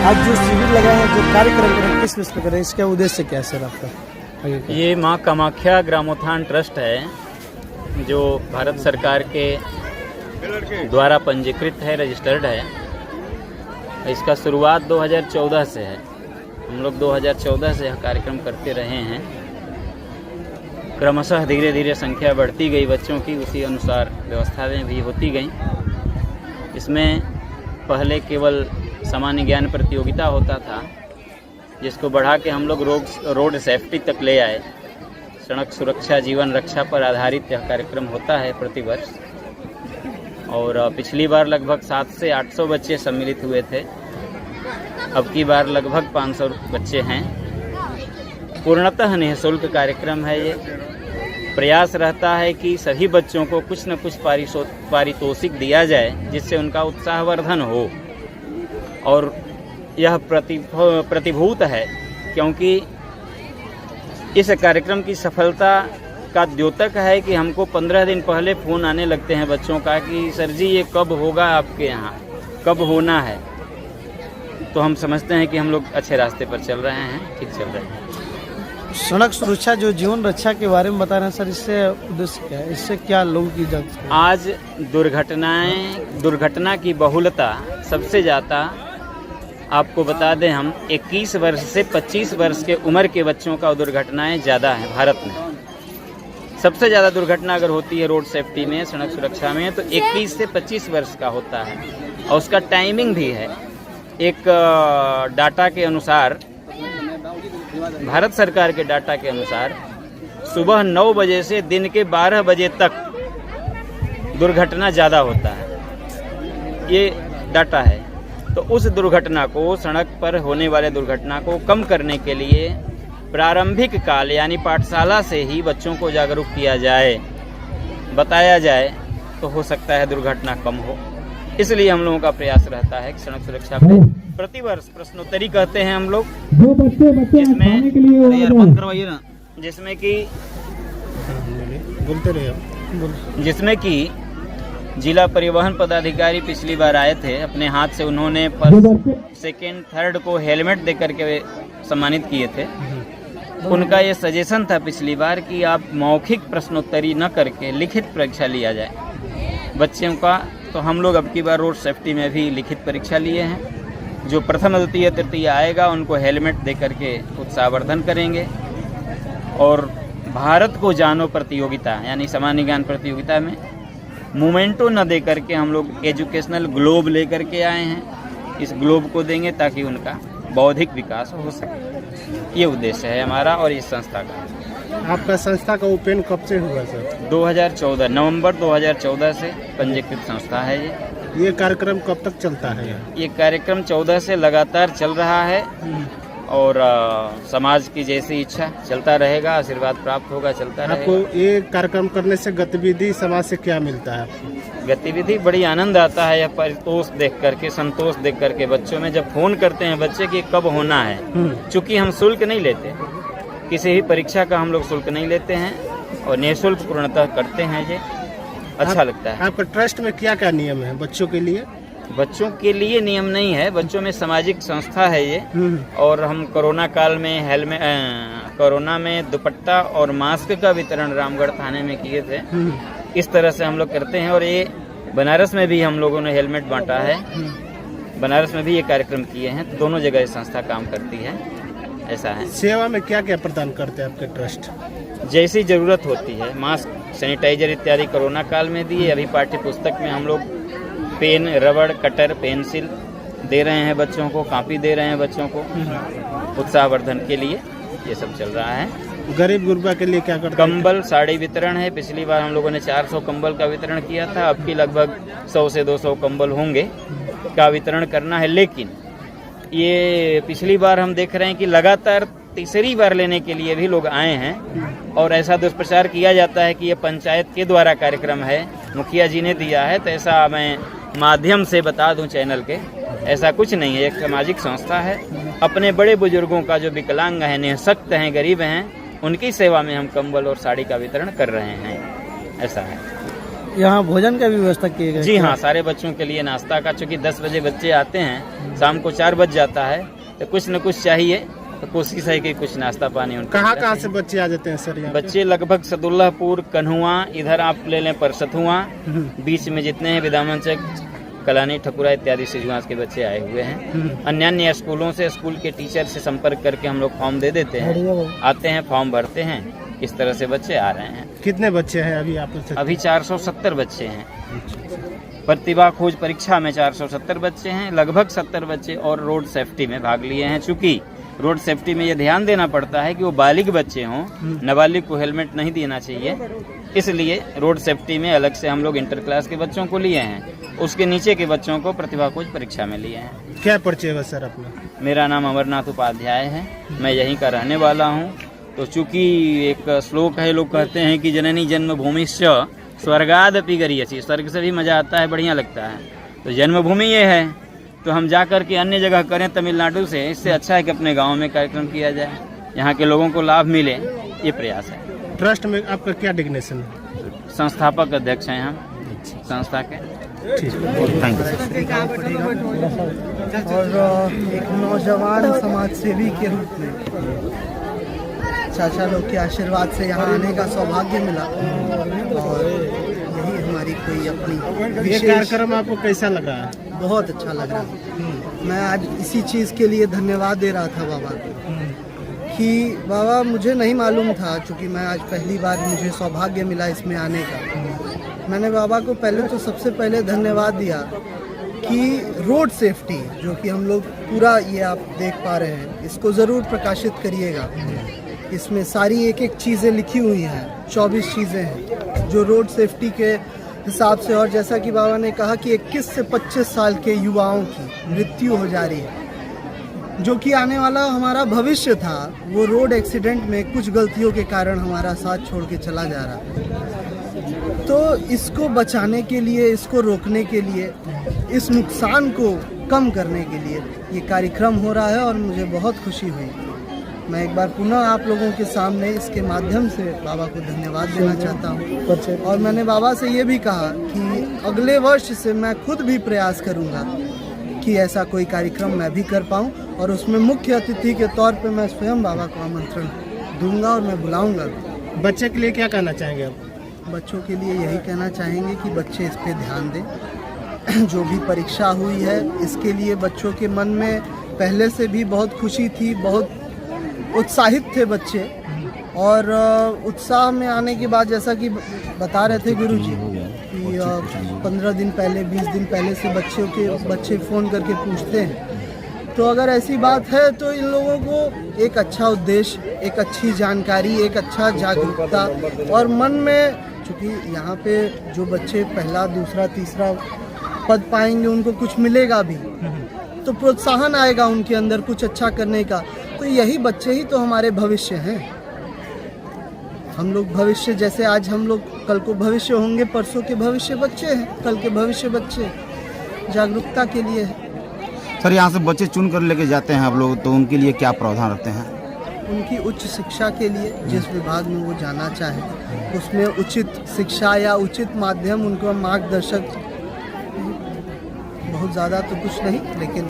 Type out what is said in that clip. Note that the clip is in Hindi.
आज जो शिविर लगा है, जो कार्यक्रम करें, किस विषय पर करें, इसका उद्देश्य क्या है सर आपका? ये माँ कामाख्या ग्रामोत्थान ट्रस्ट है जो भारत सरकार के द्वारा पंजीकृत है, रजिस्टर्ड है। इसका शुरुआत 2014 से है। हम लोग 2014 से यह कार्यक्रम करते रहे हैं। क्रमशः धीरे धीरे संख्या बढ़ती गई बच्चों की, उसी अनुसार व्यवस्थाएं भी होती गई। इसमें पहले केवल सामान्य ज्ञान प्रतियोगिता होता था, जिसको बढ़ा के हम लोग रोड सेफ्टी तक ले आए। सड़क सुरक्षा जीवन रक्षा पर आधारित यह कार्यक्रम होता है प्रतिवर्ष। और पिछली बार लगभग 700 से 800 बच्चे सम्मिलित हुए थे। अब की बार लगभग 500 बच्चे हैं। पूर्णतः निःशुल्क कार्यक्रम है ये। प्रयास रहता है कि सभी बच्चों को कुछ न कुछ पारितोषिक दिया जाए, जिससे उनका उत्साहवर्धन हो। और यह प्रतिभूत है, क्योंकि इस कार्यक्रम की सफलता का द्योतक है कि हमको 15 दिन पहले फ़ोन आने लगते हैं बच्चों का कि सर जी ये कब होगा आपके यहाँ, कब होना है। तो हम समझते हैं कि हम लोग अच्छे रास्ते पर चल रहे हैं, ठीक चल रहे हैं। सड़क सुरक्षा जो जीवन रक्षा के बारे में बता रहे हैं सर, इससे उद्देश्य क्या है, इससे क्या लोगों की जांच? आज दुर्घटना की बहुलता सबसे ज़्यादा, आपको बता दें हम 21 वर्ष से 25 वर्ष के उम्र के बच्चों का दुर्घटनाएं ज़्यादा हैं भारत में। सबसे ज़्यादा दुर्घटना अगर होती है रोड सेफ्टी में, सड़क सुरक्षा में, तो 21 से 25 वर्ष का होता है। और उसका टाइमिंग भी है। एक डाटा के अनुसार, भारत सरकार के डाटा के अनुसार, सुबह 9 बजे से दिन के 12 बजे तक दुर्घटना ज़्यादा होता है। ये डाटा है। तो उस दुर्घटना को, सड़क पर होने वाले दुर्घटना को कम करने के लिए प्रारंभिक काल यानी पाठशाला से ही बच्चों को जागरूक किया जाए, बताया जाए, तो हो सकता है दुर्घटना कम हो। इसलिए हम लोगों का प्रयास रहता है कि सड़क सुरक्षा पे प्रतिवर्ष प्रश्नोत्तरी कहते हैं हम लोग, जिसमें कि जिला परिवहन पदाधिकारी पिछली बार आए थे। अपने हाथ से उन्होंने फर्स्ट, सेकेंड, थर्ड को हेलमेट दे करके सम्मानित किए थे। उनका ये सजेशन था पिछली बार कि आप मौखिक प्रश्नोत्तरी न करके लिखित परीक्षा लिया जाए बच्चों का। तो हम लोग अब की बार रोड सेफ्टी में भी लिखित परीक्षा लिए हैं। जो प्रथम, द्वितीय, तृतीय आएगा उनको हेलमेट दे करके उत्साहवर्धन करेंगे। और भारत को जानो प्रतियोगिता यानी सामान्य ज्ञान प्रतियोगिता में मोमेंटो न दे करके हम लोग एजुकेशनल ग्लोब लेकर के आए हैं। इस ग्लोब को देंगे ताकि उनका बौद्धिक विकास हो सके। ये उद्देश्य है हमारा और इस संस्था का। आपका संस्था का ओपन कब से हुआ सर? 2014 नवंबर 2014 से पंजीकृत संस्था है ये। ये कार्यक्रम कब तक चलता है? ये कार्यक्रम 14 से लगातार चल रहा है। और समाज की जैसी इच्छा चलता रहेगा, आशीर्वाद प्राप्त होगा, चलता रहेगा। आपको ये कार्यक्रम करने से गतिविधि समाज से क्या मिलता है आपको? गतिविधि बड़ी आनंद आता है। यह परितोष देख करके, संतोष देख करके बच्चों में, जब फोन करते हैं बच्चे कि कब होना है। चूँकि हम शुल्क नहीं लेते, किसी भी परीक्षा का हम लोग शुल्क नहीं लेते हैं और निःशुल्क पूर्णतः करते हैं। ये अच्छा लगता है। आपका ट्रस्ट में क्या क्या नियम है बच्चों के लिए? बच्चों के लिए नियम नहीं है, बच्चों में सामाजिक संस्था है ये। और हम कोरोना काल में कोरोना में दुपट्टा और मास्क का वितरण रामगढ़ थाने में किए थे। इस तरह से हम लोग करते हैं। और ये बनारस में भी हम लोगों ने हेलमेट बांटा है। बनारस में भी ये कार्यक्रम किए हैं। तो दोनों जगह ये संस्था काम करती है। ऐसा है। सेवा में क्या क्या प्रदान करते हैं आपके ट्रस्ट? जैसी जरूरत होती है, मास्क, सैनिटाइजर इत्यादि कोरोना काल में दिए। अभी पाठ्य पुस्तक में हम लोग पेन, रबड़, कटर, पेंसिल दे रहे हैं बच्चों को, कॉपी दे रहे हैं बच्चों को उत्साहवर्धन के लिए। ये सब चल रहा है। गरीब गुरबा के लिए क्या करते हैं? कंबल, साड़ी वितरण है। पिछली बार हम लोगों ने 400 कंबल का वितरण किया था। अब की लगभग 100 से 200 कंबल होंगे का वितरण करना है। लेकिन ये पिछली बार हम देख रहे हैं कि लगातार तीसरी बार लेने के लिए भी लोग आए हैं। और ऐसा दुष्प्रचार किया जाता है कि ये पंचायत के द्वारा कार्यक्रम है, मुखिया जी ने दिया है। तो ऐसा मैं माध्यम से बता दूं चैनल के, ऐसा कुछ नहीं है। एक सामाजिक संस्था है। अपने बड़े बुजुर्गों का जो विकलांग हैं, निःशक्त हैं, गरीब हैं, उनकी सेवा में हम कंबल और साड़ी का वितरण कर रहे हैं। ऐसा है। यहाँ भोजन का भी व्यवस्था किए गए? जी हाँ, सारे बच्चों के लिए नाश्ता का, चूँकि 10 बजे बच्चे आते हैं, शाम को 4 बज जाता है, तो कुछ न कुछ चाहिए, तो कोशिश है कि कुछ नाश्ता पानी उनको। कहाँ से बच्चे आ जाते हैं सर यहाँ पे? बच्चे लगभग सदुल्लापुर, कन्हुआ, इधर आप ले लें परसथुआ, बीच में जितने हैं विदामंचक, कलानी, ठकुरा इत्यादि सिजुआस के बच्चे आए हुए हैं। अन्य अन्य स्कूलों से, स्कूल के टीचर से संपर्क करके हम लोग फॉर्म दे देते हैं, आते हैं, फॉर्म भरते हैं, इस तरह से बच्चे आ रहे हैं। कितने बच्चे हैं अभी आप? अभी 470 बच्चे हैं। प्रतिभा खोज परीक्षा में 470 बच्चे हैं, लगभग 70 बच्चे और रोड सेफ्टी में भाग लिए हैं। चूँकि रोड सेफ्टी में ये ध्यान देना पड़ता है कि वो बालिग बच्चे हों, नाबालिग को हेलमेट नहीं देना चाहिए, इसलिए रोड सेफ्टी में अलग से हम लोग इंटर क्लास के बच्चों को लिए हैं, उसके नीचे के बच्चों को प्रतिभा खोज परीक्षा में लिए हैं। क्या परिचय है सर अपना? मेरा नाम अमरनाथ उपाध्याय है, मैं यहीं का रहने वाला हूँ। तो चूँकि एक श्लोक है, लोग कहते हैं कि जननी जन्मभूमिश्च स्वर्गादपि गरीयसी, स्वर्ग से भी मज़ा आता है, बढ़िया लगता है। तो जन्मभूमि ये है, तो हम जा कर के अन्य जगह करें तमिलनाडु से, इससे अच्छा है कि अपने गांव में कार्यक्रम किया जाए, यहाँ के लोगों को लाभ मिले, ये प्रयास है। ट्रस्ट में आपका क्या डिग्नेशन है? संस्थापक अध्यक्ष हैं हम संस्था के। Thank you. और एक नौजवान समाज सेवी के रूप में चाचा लोग के आशीर्वाद से यहाँ आने का सौभाग्य मिला, और यही हमारी कोई अपनी ये विशेष। कार्यक्रम आपको कैसा लगा? बहुत अच्छा लग रहा है। मैं आज इसी चीज़ के लिए धन्यवाद दे रहा था बाबा को, कि बाबा मुझे नहीं मालूम था, क्योंकि मैं आज पहली बार मुझे सौभाग्य मिला इसमें आने का। मैंने बाबा को पहले तो सबसे पहले धन्यवाद दिया कि रोड सेफ्टी, जो कि हम लोग पूरा ये आप देख पा रहे हैं, इसको ज़रूर प्रकाशित करिएगा। इसमें सारी एक एक चीज़ें लिखी हुई हैं, 24 चीज़ें हैं जो रोड सेफ्टी के हिसाब से, और जैसा कि बाबा ने कहा कि 21 से 25 साल के युवाओं की मृत्यु हो जा रही है, जो कि आने वाला हमारा भविष्य था, वो रोड एक्सीडेंट में कुछ गलतियों के कारण हमारा साथ छोड़ के चला जा रहा है। तो इसको बचाने के लिए, इसको रोकने के लिए, इस नुकसान को कम करने के लिए ये कार्यक्रम हो रहा है, और मुझे बहुत खुशी हुई। मैं एक बार पुनः आप लोगों के सामने इसके माध्यम से बाबा को धन्यवाद देना चाहता हूँ, और मैंने बाबा से ये भी कहा कि अगले वर्ष से मैं खुद भी प्रयास करूँगा कि ऐसा कोई कार्यक्रम मैं भी कर पाऊँ, और उसमें मुख्य अतिथि के तौर पे मैं स्वयं बाबा को आमंत्रण दूंगा और मैं बुलाऊंगा। बच्चे के लिए क्या कहना चाहेंगे आप? बच्चों के लिए यही कहना चाहेंगे कि बच्चे इस पे ध्यान दें। जो भी परीक्षा हुई है, इसके लिए बच्चों के मन में पहले से भी बहुत खुशी थी, बहुत उत्साहित थे बच्चे, और उत्साह में आने के बाद, जैसा कि बता रहे थे गुरुजी कि 15 दिन पहले, 20 दिन पहले से बच्चे फ़ोन करके पूछते हैं। तो अगर ऐसी बात है तो इन लोगों को एक अच्छा उद्देश्य, एक अच्छी जानकारी, एक अच्छा जागरूकता, और मन में, चूँकि यहाँ पे जो बच्चे पहला, दूसरा, तीसरा पद पाएंगे, उनको कुछ मिलेगा भी, तो प्रोत्साहन आएगा उनके अंदर कुछ अच्छा करने का। तो यही बच्चे ही तो हमारे भविष्य हैं। हम लोग भविष्य, जैसे आज हम लोग कल को भविष्य होंगे, परसों के भविष्य बच्चे हैं, कल के भविष्य बच्चे। जागरूकता के लिए है। सर, यहाँ से बच्चे चुन कर लेके जाते हैं आप लोग, तो उनके लिए क्या प्रावधान रखते हैं? उनकी उच्च शिक्षा के लिए, जिस विभाग में वो जाना चाहे, उसमें उचित शिक्षा या उचित माध्यम, उनको मार्गदर्शक, बहुत ज़्यादा तो कुछ नहीं, लेकिन